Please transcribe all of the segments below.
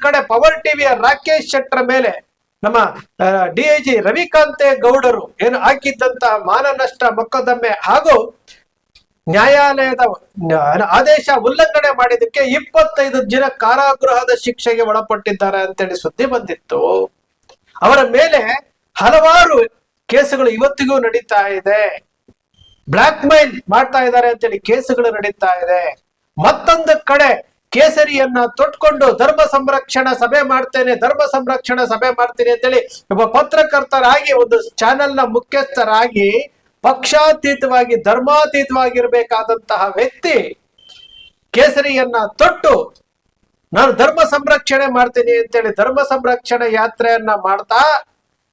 ಕಡೆ ಪವರ್ ಟಿವಿಯ ರಾಕೇಶ್ ಶೆಟ್ಟರ ಮೇಲೆ ನಮ್ಮ ಡಿಐಜಿ ರವಿಕಾಂತೆ ಗೌಡರು ಏನು ಹಾಕಿದ್ದಂತ ಮಾನನಷ್ಟ ಮೊಕದ್ದಮೆ ಹಾಗೂ ನ್ಯಾಯಾಲಯದ ಆದೇಶ ಉಲ್ಲಂಘನೆ ಮಾಡಿದಕ್ಕೆ 25 ದಿನ ಕಾರಾಗೃಹದ ಶಿಕ್ಷೆಗೆ ಒಳಪಟ್ಟಿದ್ದಾರೆ ಅಂತೇಳಿ ಸುದ್ದಿ ಬಂದಿತ್ತು. ಅವರ ಮೇಲೆ ಹಲವಾರು ಕೇಸುಗಳು ಇವತ್ತಿಗೂ ನಡೀತಾ ಇದೆ. ಬ್ಲಾಕ್ ಮೇಲ್ ಮಾಡ್ತಾ ಇದ್ದಾರೆ ಅಂತೇಳಿ ಕೇಸುಗಳು ನಡೀತಾ ಇದೆ. ಮತ್ತೊಂದು ಕಡೆ ಕೇಸರಿಯನ್ನ ತೊಟ್ಕೊಂಡು ಧರ್ಮ ಸಂರಕ್ಷಣಾ ಸಭೆ ಮಾಡ್ತೇನೆ ಅಂತೇಳಿ ಒಬ್ಬ ಪತ್ರಕರ್ತರಾಗಿ ಒಂದು ಚಾನೆಲ್ ನ ಮುಖ್ಯಸ್ಥರಾಗಿ ಪಕ್ಷಾತೀತವಾಗಿ ಧರ್ಮಾತೀತವಾಗಿರ್ಬೇಕಾದಂತಹ ವ್ಯಕ್ತಿ ಕೇಸರಿಯನ್ನ ತೊಟ್ಟು ನಾನು ಧರ್ಮ ಸಂರಕ್ಷಣೆ ಮಾಡ್ತೀನಿ ಅಂತೇಳಿ ಧರ್ಮ ಸಂರಕ್ಷಣೆ ಯಾತ್ರೆಯನ್ನ ಮಾಡ್ತಾ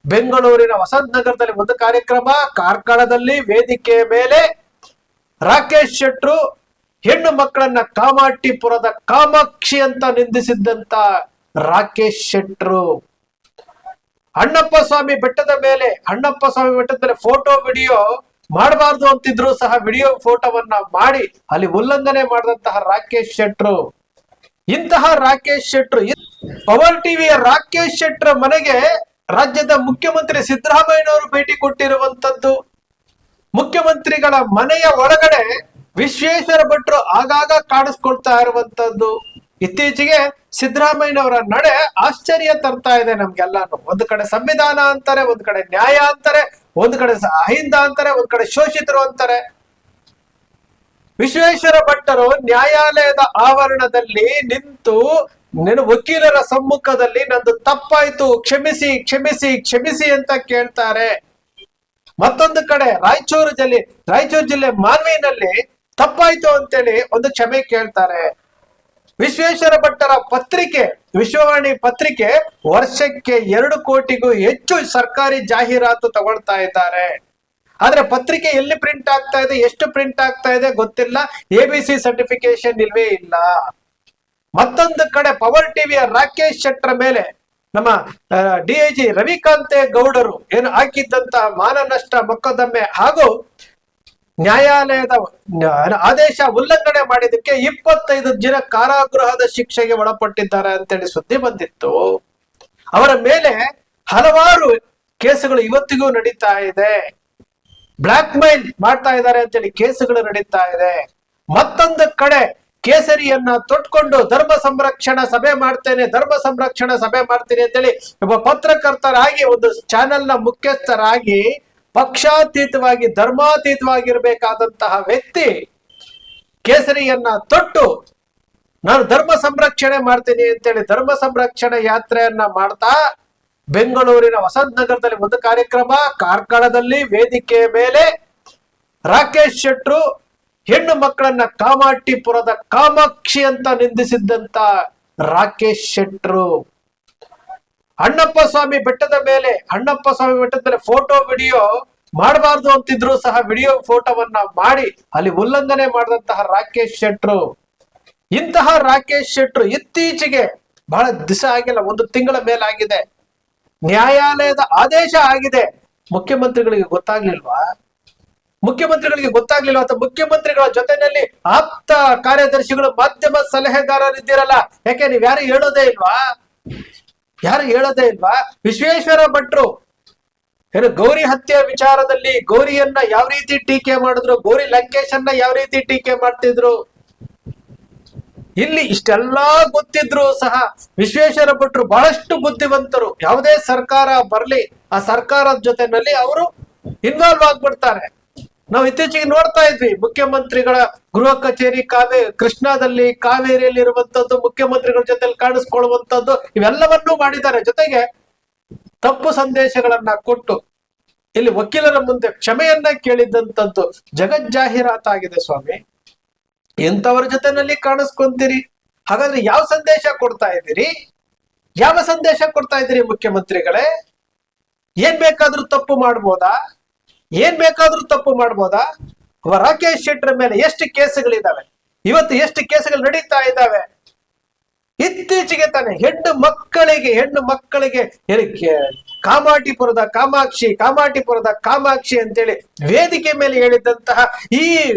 ಬೆಂಗಳೂರಿನ ವಸಂತ ನಗರದಲ್ಲಿ ಒಂದು ಕಾರ್ಯಕ್ರಮ, ಕಾರ್ಕಳದಲ್ಲಿ ವೇದಿಕೆಯ ಮೇಲೆ ರಾಕೇಶ್ ಶೆಟ್ರು ಹೆಣ್ಣು ಮಕ್ಕಳನ್ನ ಕಾಮಾಟಿಪುರದ ಕಾಮಾಕ್ಷಿ ಅಂತ ನಿಂದಿಸಿದ್ದಂತ ರಾಕೇಶ್ ಶೆಟ್ರು ಅಣ್ಣಪ್ಪ ಸ್ವಾಮಿ ಬೆಟ್ಟದ ಮೇಲೆ ಫೋಟೋ ವಿಡಿಯೋ ಮಾಡಬಾರ್ದು ಅಂತಿದ್ರು ಸಹ ವಿಡಿಯೋ ಫೋಟೋವನ್ನ ಮಾಡಿ ಅಲ್ಲಿ ಉಲ್ಲಂಘನೆ ಮಾಡಿದಂತಹ ರಾಕೇಶ್ ಶೆಟ್ರು. ಇಂತಹ ರಾಕೇಶ್ ಶೆಟ್ರು ಪವರ್ ಟಿವಿಯ ರಾಕೇಶ್ ಶೆಟ್ರ ಮನೆಗೆ ರಾಜ್ಯದ ಮುಖ್ಯಮಂತ್ರಿ ಸಿದ್ದರಾಮಯ್ಯನವರು ಭೇಟಿ ಕೊಟ್ಟಿರುವಂತದ್ದು. ಮುಖ್ಯಮಂತ್ರಿಗಳ ಮನೆಯ ಒಳಗಡೆ ವಿಶ್ವೇಶ್ವರ ಭಟ್ರು ಆಗಾಗ ಕಾಣಿಸ್ಕೊಳ್ತಾ ಇರುವಂತದ್ದು. ಇತ್ತೀಚೆಗೆ ಸಿದ್ದರಾಮಯ್ಯನವರ ನಡೆ ಆಶ್ಚರ್ಯ ತರ್ತಾ ಇದೆ ನಮ್ಗೆಲ್ಲಾನು. ಒಂದು ಕಡೆ ಸಂವಿಧಾನ ಅಂತಾರೆ, ಒಂದ್ ಕಡೆ ನ್ಯಾಯ ಅಂತಾರೆ, ಒಂದ್ ಕಡೆ ಅಹಿಂದ ಅಂತಾರೆ, ಒಂದ್ ಕಡೆ ಶೋಷಿತರು ಅಂತಾರೆ. ವಿಶ್ವೇಶ್ವರ ಭಟ್ಟರು ನ್ಯಾಯಾಲಯದ ಆವರಣದಲ್ಲಿ ನಿಂತು ವಕೀಲರ ಸಮ್ಮುಖದಲ್ಲಿ ನಂದು ತಪ್ಪಾಯ್ತು, ಕ್ಷಮಿಸಿ ಕ್ಷಮಿಸಿ ಕ್ಷಮಿಸಿ ಅಂತ ಕೇಳ್ತಾರೆ. ಮತ್ತೊಂದು ಕಡೆ ರಾಯಚೂರು ಜಿಲ್ಲೆ ಮಾನ್ವಿನಲ್ಲಿ ತಪ್ಪಾಯ್ತು ಅಂತೇಳಿ ಒಂದು ಕ್ಷಮೆ ಕೇಳ್ತಾರೆ. ವಿಶ್ವೇಶ್ವರ ಭಟ್ಟರ ಪತ್ರಿಕೆ ವಿಶ್ವವಾಣಿ ಪತ್ರಿಕೆ ವರ್ಷಕ್ಕೆ 2 ಕೋಟಿಗೂ ಹೆಚ್ಚು ಸರ್ಕಾರಿ ಜಾಹೀರಾತು ತಗೊಳ್ತಾ ಇದ್ದಾರೆ. ಆದ್ರೆ ಪತ್ರಿಕೆ ಎಲ್ಲಿ ಪ್ರಿಂಟ್ ಆಗ್ತಾ ಇದೆ, ಎಷ್ಟು ಪ್ರಿಂಟ್ ಆಗ್ತಾ ಇದೆ ಗೊತ್ತಿಲ್ಲ. ABC ಸರ್ಟಿಫಿಕೇಶನ್ ಇಲ್ವೇ ಇಲ್ಲ. ಮತ್ತೊಂದು ಕಡೆ ಪವರ್ ಟಿವಿಯ ರಾಕೇಶ್ ಶೆಟ್ಟರ ಮೇಲೆ ನಮ್ಮ ಡಿಐಜಿ ರವಿಕಾಂತೆ ಗೌಡರು ಏನು ಹಾಕಿದ್ದಂತ ಮಾನನಷ್ಟ ಮೊಕದ್ದಮೆ ಹಾಗೂ ನ್ಯಾಯಾಲಯದ ಆದೇಶ ಉಲ್ಲಂಘನೆ ಮಾಡಿದಕ್ಕೆ 25 ದಿನ ಕಾರಾಗೃಹದ ಶಿಕ್ಷೆಗೆ ಒಳಪಟ್ಟಿದ್ದಾರೆ ಅಂತೇಳಿ ಸುದ್ದಿ ಬಂದಿತ್ತು. ಅವರ ಮೇಲೆ ಹಲವಾರು ಕೇಸುಗಳು ಇವತ್ತಿಗೂ ನಡೀತಾ ಇದೆ. ಬ್ಲಾಕ್ ಮೇಲ್ ಮಾಡ್ತಾ ಇದ್ದಾರೆ ಅಂತೇಳಿ ಕೇಸುಗಳು ನಡೀತಾ ಇದೆ. ಮತ್ತೊಂದು ಕಡೆ ಕೇಸರಿಯನ್ನ ತೊಟ್ಕೊಂಡು ಧರ್ಮ ಸಂರಕ್ಷಣಾ ಸಭೆ ಮಾಡ್ತೀನಿ ಅಂತೇಳಿ ಒಬ್ಬ ಪತ್ರಕರ್ತರಾಗಿ ಒಂದು ಚಾನೆಲ್ ನ ಮುಖ್ಯಸ್ಥರಾಗಿ ಪಕ್ಷಾತೀತವಾಗಿ ಧರ್ಮಾತೀತವಾಗಿರ್ಬೇಕಾದಂತಹ ವ್ಯಕ್ತಿ ಕೇಸರಿಯನ್ನ ತೊಟ್ಟು ನಾನು ಧರ್ಮ ಸಂರಕ್ಷಣೆ ಮಾಡ್ತೀನಿ ಅಂತೇಳಿ ಧರ್ಮ ಸಂರಕ್ಷಣಾ ಯಾತ್ರೆಯನ್ನ ಮಾಡ್ತಾ ಬೆಂಗಳೂರಿನ ವಸಂತ ನಗರದಲ್ಲಿ ಒಂದು ಕಾರ್ಯಕ್ರಮ, ಕಾರ್ಕಳದಲ್ಲಿ ವೇದಿಕೆಯ ಮೇಲೆ ರಾಕೇಶ್ ಶೆಟ್ರು ಹೆಣ್ಣು ಮಕ್ಕಳನ್ನ ಕಾಮಾಟಿಪುರದ ಕಾಮಾಕ್ಷಿ ಅಂತ ನಿಂದಿಸಿದ್ದಂತ ರಾಕೇಶ್ ಶೆಟ್ರು ಅಣ್ಣಪ್ಪ ಸ್ವಾಮಿ ಬೆಟ್ಟದ ಮೇಲೆ ಫೋಟೋ ವಿಡಿಯೋ ಮಾಡಬಾರ್ದು ಅಂತಿದ್ರು ಸಹ ವಿಡಿಯೋ ಫೋಟೋವನ್ನ ಮಾಡಿ ಅಲ್ಲಿ ಉಲ್ಲಂಘನೆ ಮಾಡಿದಂತಹ ರಾಕೇಶ್ ಶೆಟ್ರು. ಇಂತಹ ರಾಕೇಶ್ ಶೆಟ್ರು ಇತ್ತೀಚೆಗೆ ಬಹಳ ದಿವಸ ಆಗಿಲ್ಲ, 1 ತಿಂಗಳ ಮೇಲಾಗಿದೆ, ನ್ಯಾಯಾಲಯದ ಆದೇಶ ಆಗಿದೆ. ಮುಖ್ಯಮಂತ್ರಿಗಳಿಗೆ ಗೊತ್ತಾಗ್ಲಿಲ್ವಾ ಅಥವಾ ಮುಖ್ಯಮಂತ್ರಿಗಳ ಜೊತೆನಲ್ಲಿ ಆಪ್ತ ಕಾರ್ಯದರ್ಶಿಗಳು ಮಾಧ್ಯಮ ಸಲಹೆಗಾರರಿದ್ದೀರಲ್ಲ, ಯಾಕೆ ನೀವ್ ಯಾರು ಹೇಳೋದೇ ಇಲ್ವಾ? ವಿಶ್ವೇಶ್ವರ ಭಟ್ರು ಏನು ಗೌರಿ ಹತ್ಯೆ ವಿಚಾರದಲ್ಲಿ ಗೌರಿಯನ್ನ ಯಾವ ರೀತಿ ಟೀಕೆ ಮಾಡಿದ್ರು, ಗೌರಿ ಲಂಕೇಶನ್ನ ಯಾವ ರೀತಿ ಟೀಕೆ ಮಾಡ್ತಿದ್ರು, ಇಲ್ಲಿ ಇಷ್ಟೆಲ್ಲಾ ಗೊತ್ತಿದ್ರು ಸಹ ವಿಶ್ವೇಶ್ವರ ಭಟ್ರು ಬಹಳಷ್ಟು ಬುದ್ಧಿವಂತರು. ಯಾವುದೇ ಸರ್ಕಾರ ಬರ್ಲಿ ಆ ಸರ್ಕಾರದ ಜೊತೆನಲ್ಲಿ ಅವರು ಇನ್ವಾಲ್ವ್ ಆಗ್ಬಿಡ್ತಾರೆ. ನಾವು ಇತ್ತೀಚೆಗೆ ನೋಡ್ತಾ ಇದ್ವಿ, ಮುಖ್ಯಮಂತ್ರಿಗಳ ಗೃಹ ಕಚೇರಿ ಕೃಷ್ಣಾದಲ್ಲಿ ಕಾವೇರಿಯಲ್ಲಿ ಇರುವಂತದ್ದು, ಮುಖ್ಯಮಂತ್ರಿಗಳ ಜೊತೆ ಕಾಣಿಸ್ಕೊಳ್ಳುವಂತದ್ದು, ಇವೆಲ್ಲವನ್ನೂ ಮಾಡಿದ್ದಾರೆ. ಜೊತೆಗೆ ತಪ್ಪು ಸಂದೇಶಗಳನ್ನ ಕೊಟ್ಟು ಇಲ್ಲಿ ವಕೀಲರ ಮುಂದೆ ಕ್ಷಮೆಯನ್ನ ಕೇಳಿದಂತದ್ದು ಜಗಜ್ಜಾಹೀರಾತಾಗಿದೆ. ಸ್ವಾಮಿ, ಎಂತವರ ಜೊತೆನಲ್ಲಿ ಕಾಣಿಸ್ಕೊಂತೀರಿ? ಹಾಗಾದ್ರೆ ಯಾವ ಸಂದೇಶ ಕೊಡ್ತಾ ಇದ್ದೀರಿ ಮುಖ್ಯಮಂತ್ರಿಗಳೇ? ಏನ್ ಬೇಕಾದ್ರೂ ತಪ್ಪು ಮಾಡ್ಬೋದಾ? ರಾಕೇಶ್ ಶೆಟ್ಟರ ಮೇಲೆ ಎಷ್ಟು ಕೇಸುಗಳಿದಾವೆ, ಇವತ್ತು ಎಷ್ಟು ಕೇಸುಗಳು ನಡೀತಾ ಇದ್ದಾವೆ. ಇತ್ತೀಚೆಗೆ ತಾನೆ ಹೆಣ್ಣು ಮಕ್ಕಳಿಗೆ ಕಾಮಾಟಿಪುರದ ಕಾಮಾಕ್ಷಿ ಅಂತೇಳಿ ವೇದಿಕೆ ಮೇಲೆ ಹೇಳಿದಂತಹ ಈ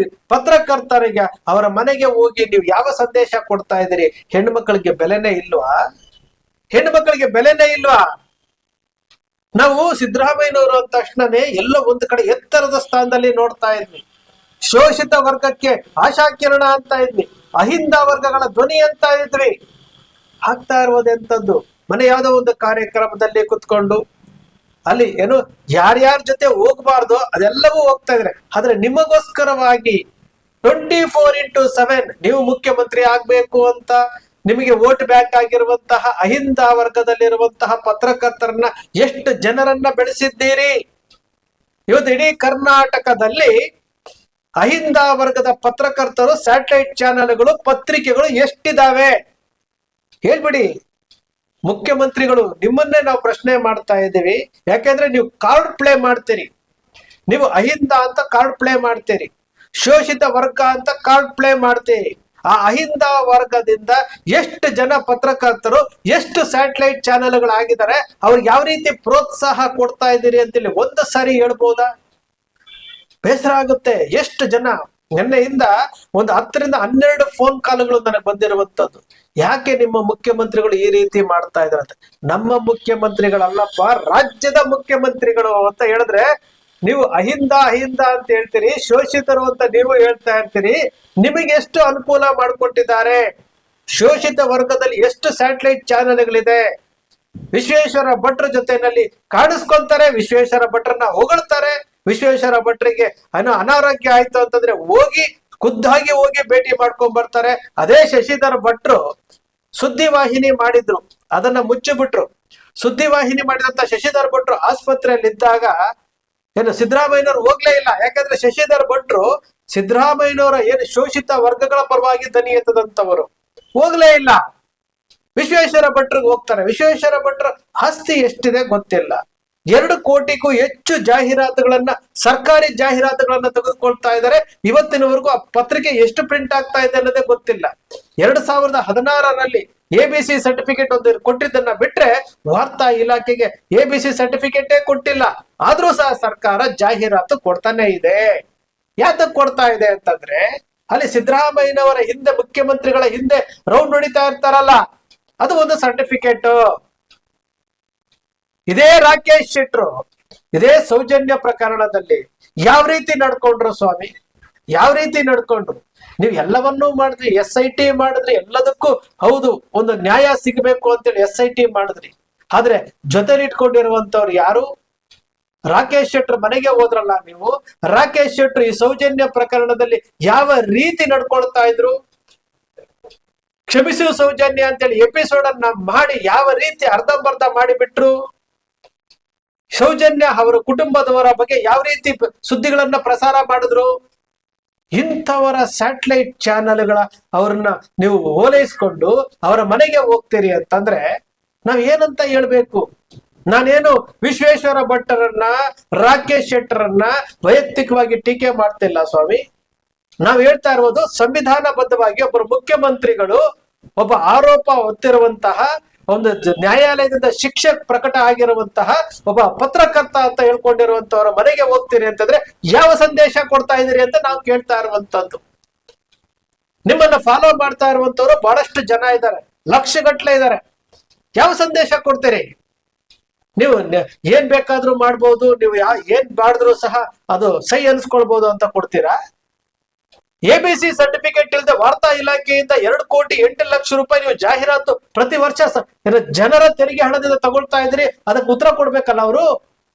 ಪತ್ರಕರ್ತರಿಗೆ ಅವರ ಮನೆಗೆ ಹೋಗಿ ನೀವು ಯಾವ ಸಂದೇಶ ಕೊಡ್ತಾ ಇದ್ದೀರಿ? ಹೆಣ್ಣು ಮಕ್ಕಳಿಗೆ ಬೆಲೆನೇ ಇಲ್ವಾ? ಹೆಣ್ಣು ಮಕ್ಕಳಿಗೆ ಬೆಲೆನೇ ಇಲ್ವಾ? ನಾವು ಸಿದ್ದರಾಮಯ್ಯನವರು ಅಂದ ತಕ್ಷಣನೇ ಎಲ್ಲೋ ಒಂದು ಕಡೆ ಎತ್ತರದ ಸ್ಥಾನದಲ್ಲಿ ನೋಡ್ತಾ ಇದ್ವಿ. ಶೋಷಿತ ವರ್ಗಕ್ಕೆ ಆಶಾಕಿರಣ ಅಂತ ಇದ್ವಿ, ಅಹಿಂದ ವರ್ಗಗಳ ಧ್ವನಿ ಅಂತ ಇದ್ವಿ. ಆಗ್ತಾ ಇರುವುದೆಂತದ್ದು, ಮನೆ ಯಾವುದೋ ಒಂದು ಕಾರ್ಯಕ್ರಮದಲ್ಲಿ ಕುತ್ಕೊಂಡು ಅಲ್ಲಿ ಏನು ಯಾರ್ಯಾರ ಜೊತೆ ಹೋಗ್ಬಾರ್ದು ಅದೆಲ್ಲವೂ ಹೋಗ್ತಾ ಇದ್ರೆ, ಆದ್ರೆ ನಿಮಗೋಸ್ಕರವಾಗಿ 24x7 ನೀವು ಮುಖ್ಯಮಂತ್ರಿ ಆಗ್ಬೇಕು ಅಂತ ನಿಮಗೆ ವೋಟ್ ಬ್ಯಾಂಕ್ ಆಗಿರುವಂತಹ ಅಹಿಂದ ವರ್ಗದಲ್ಲಿರುವಂತಹ ಪತ್ರಕರ್ತರನ್ನ ಎಷ್ಟು ಜನರನ್ನ ಬೆಳೆಸಿದ್ದೀರಿ. ಇವತ್ತು ಇಡೀ ಕರ್ನಾಟಕದಲ್ಲಿ ಅಹಿಂದ ವರ್ಗದ ಪತ್ರಕರ್ತರು, ಸ್ಯಾಟಲೈಟ್ ಚಾನೆಲ್ಗಳು, ಪತ್ರಿಕೆಗಳು ಎಷ್ಟಿದಾವೆ ಹೇಳ್ಬಿಡಿ. ಮುಖ್ಯಮಂತ್ರಿಗಳು ನಿಮ್ಮನ್ನೇ ನಾವು ಪ್ರಶ್ನೆ ಮಾಡ್ತಾ ಇದ್ದೀವಿ. ಯಾಕೆಂದ್ರೆ ನೀವು ಕಾರ್ಡ್ ಪ್ಲೇ ಮಾಡ್ತೀರಿ, ನೀವು ಅಹಿಂದ ಅಂತ ಕಾರ್ಡ್ ಪ್ಲೇ ಮಾಡ್ತೀರಿ, ಶೋಷಿತ ವರ್ಗ ಅಂತ ಕಾರ್ಡ್ ಪ್ಲೇ ಮಾಡ್ತೀರಿ. ಆ ಅಹಿಂದ ವರ್ಗದಿಂದ ಎಷ್ಟು ಜನ ಪತ್ರಕರ್ತರು, ಎಷ್ಟು ಸ್ಯಾಟಲೈಟ್ ಚಾನೆಲ್ಗಳಾಗಿದ್ದಾರೆ, ಅವ್ರಿಗೆ ಯಾವ ರೀತಿ ಪ್ರೋತ್ಸಾಹ ಕೊಡ್ತಾ ಇದ್ದೀರಿ ಅಂತೇಳಿ ಒಂದು ಸಾರಿ ಹೇಳ್ಬೋದಾ? ಬೇಸರ ಆಗುತ್ತೆ. ಎಷ್ಟು ಜನ ನಿನ್ನೆಯಿಂದ ಒಂದು 10 ರಿಂದ 12 ಫೋನ್ ಕಾಲ್ಗಳು ನನಗೆ ಬಂದಿರುವಂತದ್ದು. ಯಾಕೆ ನಿಮ್ಮ ಮುಖ್ಯಮಂತ್ರಿಗಳು ಈ ರೀತಿ ಮಾಡ್ತಾ ಇದಾರೆ? ನಮ್ಮ ಮುಖ್ಯಮಂತ್ರಿಗಳಲ್ಲಪ್ಪ, ರಾಜ್ಯದ ಮುಖ್ಯಮಂತ್ರಿಗಳು ಅಂತ ಹೇಳಿದ್ರೆ ನೀವು ಅಹಿಂದ ಅಹಿಂದ ಅಂತ ಹೇಳ್ತೀರಿ, ಶೋಷಿತರು ಅಂತ ನೀವು ಹೇಳ್ತಾ ಇರ್ತೀರಿ. ನಿಮಗೆ ಎಷ್ಟು ಅನುಕೂಲ ಮಾಡಿಕೊಟ್ಟಿದ್ದಾರೆ? ಶೋಷಿತ ವರ್ಗದಲ್ಲಿ ಎಷ್ಟು ಸ್ಯಾಟಲೈಟ್ ಚಾನೆಲ್ಗಳಿದೆ? ವಿಶ್ವೇಶ್ವರ ಭಟ್ರ ಜೊತೆನಲ್ಲಿ ಕಾಣಿಸ್ಕೊಂತಾರೆ, ವಿಶ್ವೇಶ್ವರ ಭಟ್ರನ್ನ ಹೊಗಳ್ತಾರೆ, ವಿಶ್ವೇಶ್ವರ ಭಟ್ರಿಗೆ ಅನಾರೋಗ್ಯ ಆಯ್ತು ಅಂತಂದ್ರೆ ಖುದ್ದಾಗಿ ಹೋಗಿ ಭೇಟಿ ಮಾಡ್ಕೊಂಡ್ ಬರ್ತಾರೆ. ಅದೇ ಶಶಿಧರ್ ಭಟ್ರು ಸುದ್ದಿವಾಹಿನಿ ಮಾಡಿದ್ರು, ಅದನ್ನ ಮುಚ್ಚಿಬಿಟ್ರು. ಸುದ್ದಿವಾಹಿನಿ ಮಾಡಿದಂತ ಶಶಿಧರ್ ಭಟ್ರು ಆಸ್ಪತ್ರೆಯಲ್ಲಿ ಇದ್ದಾಗ ಏನು ಸಿದ್ದರಾಮಯ್ಯನವರು ಹೋಗ್ಲೇ ಇಲ್ಲ. ಯಾಕಂದ್ರೆ ಶಶಿಧರ್ ಭಟ್ರು ಸಿದ್ದರಾಮಯ್ಯನವರ ಏನು ಶೋಷಿತ ವರ್ಗಗಳ ಪರವಾಗಿ ದನಿ ಎತ್ತದಂತವರು, ಹೋಗ್ಲೇ ಇಲ್ಲ. ವಿಶ್ವೇಶ್ವರ ಭಟ್ರಿಗೆ ಹೋಗ್ತಾರೆ. ವಿಶ್ವೇಶ್ವರ ಭಟ್ರ ಆಸ್ತಿ ಎಷ್ಟಿದೆ ಗೊತ್ತಿಲ್ಲ. 2 ಕೋಟಿಗೂ ಹೆಚ್ಚು ಜಾಹೀರಾತುಗಳನ್ನ, ಸರ್ಕಾರಿ ಜಾಹೀರಾತುಗಳನ್ನ ತೆಗೆದುಕೊಳ್ತಾ ಇದ್ದಾರೆ. ಇವತ್ತಿನವರೆಗೂ ಆ ಪತ್ರಿಕೆ ಎಷ್ಟು ಪ್ರಿಂಟ್ ಆಗ್ತಾ ಇದೆ ಅನ್ನೋದೇ ಗೊತ್ತಿಲ್ಲ. 2016ರಲ್ಲಿ ABC ಸರ್ಟಿಫಿಕೇಟ್ ಒಂದು ಕೊಟ್ಟಿದ್ದನ್ನ ಬಿಟ್ರೆ ವಾರ್ತಾ ಇಲಾಖೆಗೆ ABC ಸರ್ಟಿಫಿಕೇಟೇ ಕೊಟ್ಟಿಲ್ಲ. ಆದ್ರೂ ಸಹ ಸರ್ಕಾರ ಜಾಹೀರಾತು ಕೊಡ್ತಾನೆ ಇದೆ. ಯಾತಕ್ ಕೊಡ್ತಾ ಇದೆ ಅಂತಂದ್ರೆ, ಅಲ್ಲಿ ಸಿದ್ದರಾಮಯ್ಯನವರ ಹಿಂದೆ, ಮುಖ್ಯಮಂತ್ರಿಗಳ ಹಿಂದೆ ರೌಂಡ್ ಹೊಡಿತಾ ಇರ್ತಾರಲ್ಲ, ಅದು ಒಂದು ಸರ್ಟಿಫಿಕೇಟ್. ಇದೇ ರಾಕೇಶ್ ಶೆಟ್ರು ಇದೇ ಸೌಜನ್ಯ ಪ್ರಕರಣದಲ್ಲಿ ಯಾವ ರೀತಿ ನಡ್ಕೊಂಡ್ರು ಸ್ವಾಮಿ? ಯಾವ ರೀತಿ ನಡ್ಕೊಂಡ್ರು? ನೀವು ಎಲ್ಲವನ್ನೂ ಮಾಡಿದ್ರಿ, SIT ಮಾಡಿದ್ರಿ, ಎಲ್ಲದಕ್ಕೂ ಹೌದು ಒಂದು ನ್ಯಾಯ ಸಿಗಬೇಕು ಅಂತೇಳಿ SIT ಮಾಡಿದ್ರಿ. ಆದ್ರೆ ಜೊತೆಲಿ ಇಟ್ಕೊಂಡಿರುವಂತವ್ರು ಯಾರು? ರಾಕೇಶ್ ಶೆಟ್ರು ಮನೆಗೆ ಹೋದ್ರಲ್ಲ ನೀವು. ರಾಕೇಶ್ ಶೆಟ್ರು ಈ ಸೌಜನ್ಯ ಪ್ರಕರಣದಲ್ಲಿ ಯಾವ ರೀತಿ ನಡ್ಕೊಳ್ತಾ ಇದ್ರು? ಕ್ಷಮಿಸು ಸೌಜನ್ಯ ಅಂತೇಳಿ ಎಪಿಸೋಡ್ ಅನ್ನ ಮಾಡಿ ಯಾವ ರೀತಿ ಅರ್ಧಂಬರ್ಧ ಮಾಡಿಬಿಟ್ರು? ಸೌಜನ್ಯ ಅವರ ಕುಟುಂಬದವರ ಬಗ್ಗೆ ಯಾವ ರೀತಿ ಸುದ್ದಿಗಳನ್ನ ಪ್ರಸಾರ ಮಾಡಿದ್ರು? ಇಂಥವರ ಸ್ಯಾಟಲೈಟ್ ಚಾನೆಲ್ಗಳ ಅವ್ರನ್ನ ನೀವು ಓಲೈಸ್ಕೊಂಡು ಅವರ ಮನೆಗೆ ಹೋಗ್ತೀರಿ ಅಂತಂದ್ರೆ ನಾವ್ ಏನಂತ ಹೇಳ್ಬೇಕು? ನಾನೇನು ವಿಶ್ವೇಶ್ವರ ಭಟ್ಟರನ್ನ, ರಾಕೇಶ್ ಶೆಟ್ಟರನ್ನ ವೈಯಕ್ತಿಕವಾಗಿ ಟೀಕೆ ಮಾಡ್ತಿಲ್ಲ ಸ್ವಾಮಿ. ನಾವ್ ಹೇಳ್ತಾ ಇರೋದು ಸಂವಿಧಾನಬದ್ಧವಾಗಿ ಒಬ್ಬರು ಮುಖ್ಯಮಂತ್ರಿಗಳು ಒಬ್ಬ ಆರೋಪ ಹೊತ್ತಿರುವಂತಹ, ಒಂದು ನ್ಯಾಯಾಲಯದಿಂದ ಶಿಕ್ಷೆ ಪ್ರಕಟ ಆಗಿರುವಂತಹ ಒಬ್ಬ ಪತ್ರಕರ್ತ ಅಂತ ಹೇಳ್ಕೊಂಡಿರುವಂತವರ ಮನೆಗೆ ಹೋಗ್ತೀರಿ ಅಂತಂದ್ರೆ ಯಾವ ಸಂದೇಶ ಕೊಡ್ತಾ ಇದೀರಿ ಅಂತ ನಾವು ಕೇಳ್ತಾ ಇರುವಂತದ್ದು. ನಿಮ್ಮನ್ನ ಫಾಲೋ ಮಾಡ್ತಾ ಇರುವಂತವ್ರು ಬಹಳಷ್ಟು ಜನ ಇದ್ದಾರೆ, ಲಕ್ಷಗಟ್ಲೆ ಇದ್ದಾರೆ. ಯಾವ ಸಂದೇಶ ಕೊಡ್ತೀರಿ? ನೀವು ಏನ್ ಬೇಕಾದ್ರೂ ಮಾಡ್ಬೋದು, ನೀವು ಏನ್ ಮಾಡಿದ್ರು ಸಹ ಅದು ಸೈ ಅನ್ಸ್ಕೊಳ್ಬಹುದು ಅಂತ ಕೊಡ್ತೀರಾ? ABC ಸರ್ಟಿಫಿಕೇಟ್ ಇಲ್ಲದೆ ವಾರ್ತಾ ಇಲಾಖೆಯಿಂದ 2,08,00,000 ರೂಪಾಯಿ ನೀವು ಜಾಹೀರಾತು ಪ್ರತಿ ವರ್ಷ ಜನರ ತೆರಿಗೆ ಹಣದಿಂದ ತಗೊಳ್ತಾ ಇದ್ರಿ. ಅದಕ್ಕೆ ಉತ್ತರ ಕೊಡ್ಬೇಕಲ್ಲ ಅವರು.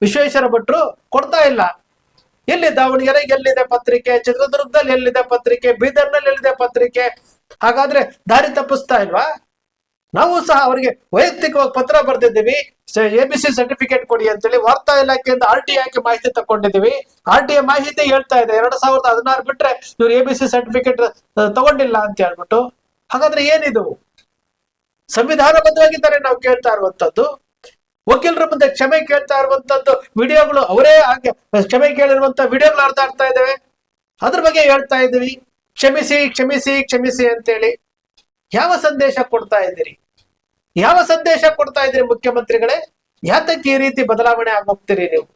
ವಿಶ್ವೇಶ್ವರ ಭಟ್ರು ಕೊಡ್ತಾ ಇಲ್ಲ. ಎಲ್ಲಿ ದಾವಣಗೆರೆಗೆ ಎಲ್ಲಿದೆ ಪತ್ರಿಕೆ? ಚಿತ್ರದುರ್ಗದಲ್ಲಿ ಎಲ್ಲಿದೆ ಪತ್ರಿಕೆ? ಬೀದರ್ನಲ್ಲಿ ಎಲ್ಲಿದೆ ಪತ್ರಿಕೆ? ಹಾಗಾದ್ರೆ ದಾರಿ ತಪ್ಪಿಸ್ತಾ ಇಲ್ವಾ? ನಾವು ಸಹ ಅವರಿಗೆ ವೈಯಕ್ತಿಕವಾಗಿ ಪತ್ರ ಬರ್ದಿದ್ದೀವಿ, ABC ಸರ್ಟಿಫಿಕೇಟ್ ಕೊಡಿ ಅಂತೇಳಿ. ವಾರ್ತಾ ಇಲಾಖೆಯಿಂದ RTI ಮಾಹಿತಿ ತಕೊಂಡಿದ್ದೀವಿ. RTI ಮಾಹಿತಿ ಹೇಳ್ತಾ ಇದೆ 2016 ಬಿಟ್ರೆ ಇವ್ರು ABC ಸರ್ಟಿಫಿಕೇಟ್ ತಗೊಂಡಿಲ್ಲ ಅಂತ ಹೇಳ್ಬಿಟ್ಟು. ಹಾಗಾದ್ರೆ ಏನಿದು? ಸಂವಿಧಾನಬದ್ಧವಾಗಿದ್ದಾರೆ ನಾವು ಕೇಳ್ತಾ ಇರುವಂತದ್ದು. ವಕೀಲರ ಮುಂದೆ ಕ್ಷಮೆ ಕೇಳ್ತಾ ಇರುವಂತದ್ದು ವಿಡಿಯೋಗಳು, ಅವರೇ ಹಾಗೆ ಕ್ಷಮೆ ಕೇಳಿರುವಂತ ವಿಡಿಯೋಗಳು ಆಡ್ತಾ ಇದ್ದೇವೆ. ಅದ್ರ ಬಗ್ಗೆ ಹೇಳ್ತಾ ಇದ್ದೀವಿ, ಕ್ಷಮಿಸಿ ಕ್ಷಮಿಸಿ ಕ್ಷಮಿಸಿ ಅಂತೇಳಿ. ಯಾವ ಸಂದೇಶ ಕೊಡ್ತಾ ಇದ್ದೀರಿ? ಯಾವ ಸಂದೇಶ ಕೊಡ್ತಾ ಇದ್ದೀರಿ ಮುಖ್ಯಮಂತ್ರಿಗಳೇ? ಯಾತಕ್ಕೆ ಈ ರೀತಿ ಬದಲಾವಣೆ ಆಗೋಗ್ತೀರಿ ನೀವು?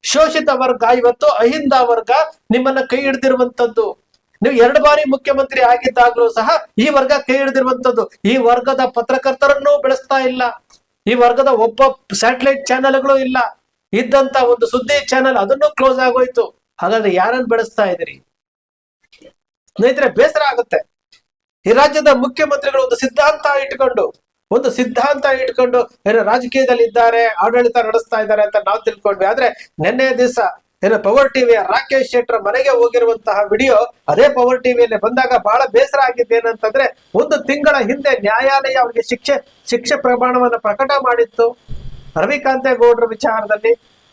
ಶೋಷಿತ ವರ್ಗ ಇವತ್ತು ಅಹಿಂದ ವರ್ಗ ನಿಮ್ಮನ್ನ ಕೈ ಹಿಡ್ದಿರುವಂತದ್ದು. ನೀವು 2 ಬಾರಿ ಮುಖ್ಯಮಂತ್ರಿ ಆಗಿದ್ದಾಗ್ಲೂ ಸಹ ಈ ವರ್ಗ ಕೈ ಹಿಡಿದಿರುವಂತದ್ದು. ಈ ವರ್ಗದ ಪತ್ರಕರ್ತರನ್ನು ಬೆಳೆಸ್ತಾ ಇಲ್ಲ, ಈ ವರ್ಗದ ಒಬ್ಬ ಸ್ಯಾಟಲೈಟ್ ಚಾನೆಲ್ಗಳು ಇಲ್ಲ, ಇದ್ದಂತ ಒಂದು ಸುದ್ದಿ ಚಾನೆಲ್ ಅದನ್ನು ಕ್ಲೋಸ್ ಆಗೋಯ್ತು. ಹಾಗಾದ್ರೆ ಯಾರನ್ನು ಬೆಳೆಸ್ತಾ ಇದ್ದೀರಿ ಸ್ನೇಹಿತರೆ? ಬೇಸರ ಆಗುತ್ತೆ. ಈ ರಾಜ್ಯದ ಮುಖ್ಯಮಂತ್ರಿಗಳು ಒಂದು ಸಿದ್ಧಾಂತ ಇಟ್ಕೊಂಡು ಏನೋ ರಾಜಕೀಯದಲ್ಲಿ ಇದ್ದಾರೆ, ಆಡಳಿತ ನಡೆಸ್ತಾ ಇದ್ದಾರೆ ಅಂತ ನಾವು ತಿಳ್ಕೊಂಡ್ವಿ. ಆದ್ರೆ ನಿನ್ನೆ ದಿವಸ ಏನೋ ಪವರ್ ಟಿವಿಯ ರಾಕೇಶ್ ಶೆಟ್ಟರ್ ಮನೆಗೆ ಹೋಗಿರುವಂತಹ ವಿಡಿಯೋ ಅದೇ ಪವರ್ ಟಿವಿಯಲ್ಲಿ ಬಂದಾಗ ಬಹಳ ಬೇಸರ ಆಗಿದ್ದು ಏನಂತಂದ್ರೆ, 1 ತಿಂಗಳ ಹಿಂದೆ ನ್ಯಾಯಾಲಯ ಅವರಿಗೆ ಶಿಕ್ಷೆ ಪ್ರಮಾಣವನ್ನು ಪ್ರಕಟ ಮಾಡಿತ್ತು ರವಿಕಾಂತೇಗೌಡರ ವಿಚಾರದಲ್ಲಿ.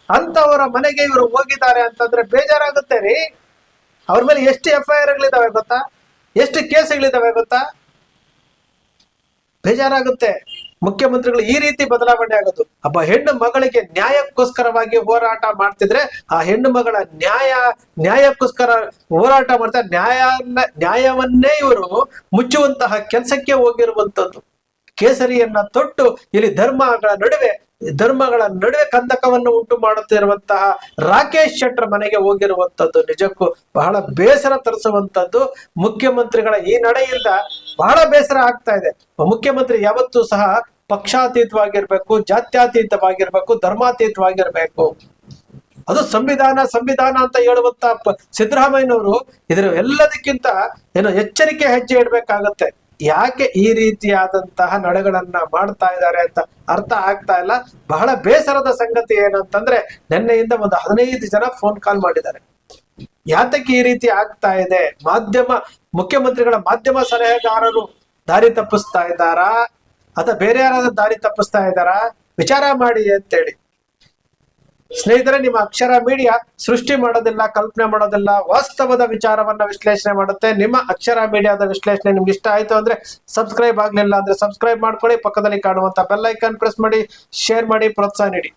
ಅಂತವರ ಮನೆಗೆ ಇವರು ಹೋಗಿದ್ದಾರೆ ಅಂತಂದ್ರೆ ಬೇಜಾರಾಗುತ್ತೆ ರೀ. ಅವ್ರ ಮೇಲೆ ಎಷ್ಟು FIR ಗಳಿದಾವೆ ಗೊತ್ತಾ, ಎಷ್ಟು ಕೇಸ್ಗಳಿದಾವೆ ಗೊತ್ತಾ? ಬೇಜಾರಾಗುತ್ತೆ. ಮುಖ್ಯಮಂತ್ರಿಗಳು ಈ ರೀತಿ ಬದಲಾವಣೆ ಆಗೋದು. ಒಬ್ಬ ಹೆಣ್ಣು ಮಗಳಿಗೆ ನ್ಯಾಯಕ್ಕೋಸ್ಕರವಾಗಿ ಹೋರಾಟ ಮಾಡ್ತಿದ್ರೆ ಆ ಹೆಣ್ಣು ಮಗಳ ನ್ಯಾಯಕ್ಕೋಸ್ಕರ ಹೋರಾಟ ಮಾಡ್ತಾರೆ, ನ್ಯಾಯವನ್ನೇ ಇವರು ಮುಚ್ಚುವಂತಹ ಕೆಲಸಕ್ಕೆ ಹೋಗಿರುವಂತದ್ದು. ಕೇಸರಿಯನ್ನ ತೊಟ್ಟು ಇಲ್ಲಿ ಧರ್ಮಗಳ ನಡುವೆ ಕಂದಕವನ್ನು ಉಂಟು ಮಾಡುತ್ತಿರುವಂತಹ ರಾಕೇಶ್ ಶೆಟ್ಟರ್ ಮನೆಗೆ ಹೋಗಿರುವಂತದ್ದು ನಿಜಕ್ಕೂ ಬಹಳ ಬೇಸರ ತರಿಸುವಂತದ್ದು. ಮುಖ್ಯಮಂತ್ರಿಗಳ ಈ ನಡೆಯಿಂದ ಬಹಳ ಬೇಸರ ಆಗ್ತಾ ಇದೆ. ಮುಖ್ಯಮಂತ್ರಿ ಯಾವತ್ತೂ ಸಹ ಪಕ್ಷಾತೀತವಾಗಿರ್ಬೇಕು, ಜಾತ್ಯತೀತವಾಗಿರ್ಬೇಕು, ಧರ್ಮಾತೀತವಾಗಿರ್ಬೇಕು. ಅದು ಸಂವಿಧಾನ ಅಂತ ಹೇಳುವಂತ ಸಿದ್ದರಾಮಯ್ಯನವರು ಇದರ ಎಲ್ಲದಕ್ಕಿಂತ ಏನೋ ಎಚ್ಚರಿಕೆ ಹೆಜ್ಜೆ ಇಡ್ಬೇಕಾಗತ್ತೆ. ಯಾಕೆ ಈ ರೀತಿಯಾದಂತಹ ನಡೆಗಳನ್ನ ಮಾಡ್ತಾ ಇದ್ದಾರೆ ಅಂತ ಅರ್ಥ ಆಗ್ತಾ ಇಲ್ಲ. ಬಹಳ ಬೇಸರದ ಸಂಗತಿ ಏನಂತಂದ್ರೆ, ನಿನ್ನೆಯಿಂದ ಒಂದು 15 ಜನ ಫೋನ್ ಕಾಲ್ ಮಾಡಿದ್ದಾರೆ. ಯಾತಕ್ಕೆ ಈ ರೀತಿ ಆಗ್ತಾ ಇದೆ? ಮುಖ್ಯಮಂತ್ರಿಗಳ ಮಾಧ್ಯಮ ಸಲಹೆಗಾರರು ದಾರಿ ತಪ್ಪಿಸ್ತಾ ಇದ್ದಾರಾ ಅಥವಾ ಬೇರೆ ಯಾರಾದ್ರೂ ದಾರಿ ತಪ್ಪಿಸ್ತಾ ಇದ್ದಾರಾ? ವಿಚಾರ ಮಾಡಿ ಅಂತೇಳಿ. ಸ್ನೇಹಿತರೆ, ನಿಮ್ಮ ಅಕ್ಷರ ಮೀಡಿಯಾ ಸೃಷ್ಟಿ ಮಾಡೋದಿಲ್ಲ, ಕಲ್ಪನೆ ಮಾಡೋದಿಲ್ಲ, ವಾಸ್ತವದ ವಿಚಾರವನ್ನ ವಿಶ್ಲೇಷಣೆ ಮಾಡುತ್ತೆ. ನಿಮ್ಮ ಅಕ್ಷರ ಮೀಡಿಯಾದ ವಿಶ್ಲೇಷಣೆ ನಿಮ್ಗೆ ಇಷ್ಟ ಆಯ್ತು ಅಂದ್ರೆ ಸಬ್ಸ್ಕ್ರೈಬ್ ಆಗ್ಲಿಲ್ಲ ಅಂದ್ರೆ ಸಬ್ಸ್ಕ್ರೈಬ್ ಮಾಡ್ಕೊಳ್ಳಿ. ಪಕ್ಕದಲ್ಲಿ ಕಾಣುವಂತ ಬೆಲ್ ಐಕಾನ್ ಪ್ರೆಸ್ ಮಾಡಿ, ಶೇರ್ ಮಾಡಿ, ಪ್ರೋತ್ಸಾಹ ನೀಡಿ.